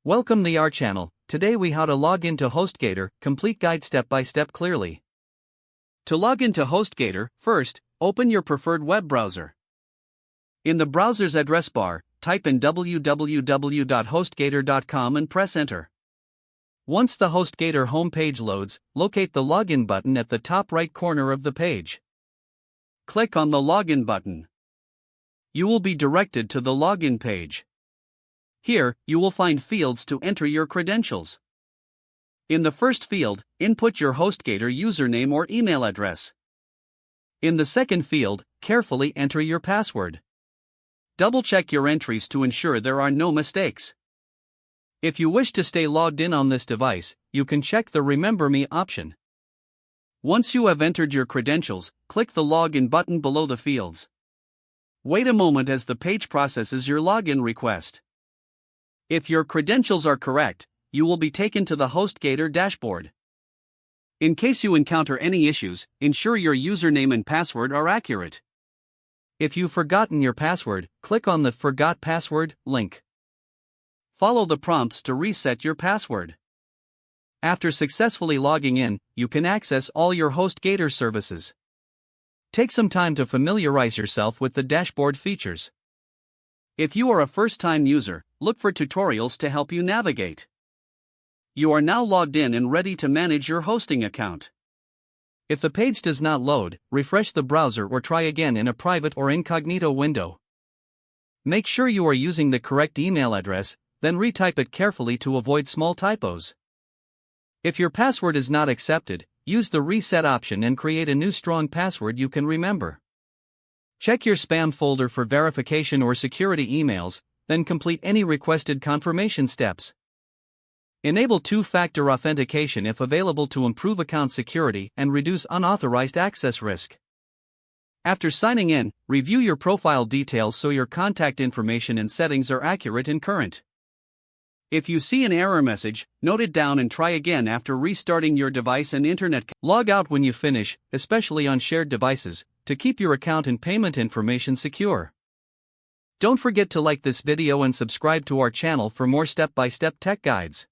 Welcome to our channel. Today we how to log into HostGator, complete guide step by step clearly. To log into HostGator, first, open your preferred web browser. In the browser's address bar, type in www.hostgator.com and press enter. Once the HostGator homepage loads, locate the login button at the top right corner of the page. Click on the login button. You will be directed to the login page. Here, you will find fields to enter your credentials. In the first field, input your HostGator username or email address. In the second field, carefully enter your password. Double-check your entries to ensure there are no mistakes. If you wish to stay logged in on this device, you can check the Remember Me option. Once you have entered your credentials, click the Login button below the fields. Wait a moment as the page processes your login request. If your credentials are correct, you will be taken to the HostGator dashboard. In case you encounter any issues, ensure your username and password are accurate. If you've forgotten your password, click on the Forgot Password link. Follow the prompts to reset your password. After successfully logging in, you can access all your HostGator services. Take some time to familiarize yourself with the dashboard features. If you are a first-time user, look for tutorials to help you navigate. You are now logged in and ready to manage your hosting account. If the page does not load, refresh the browser or try again in a private or incognito window. Make sure you are using the correct email address, then retype it carefully to avoid small typos. If your password is not accepted, use the reset option and create a new strong password you can remember. Check your spam folder for verification or security emails, then complete any requested confirmation steps. Enable two-factor authentication if available to improve account security and reduce unauthorized access risk. After signing in, review your profile details so your contact information and settings are accurate and current. If you see an error message, note it down and try again after restarting your device and internet. Log out when you finish, especially on shared devices, to keep your account and payment information secure. Don't forget to like this video and subscribe to our channel for more step-by-step tech guides.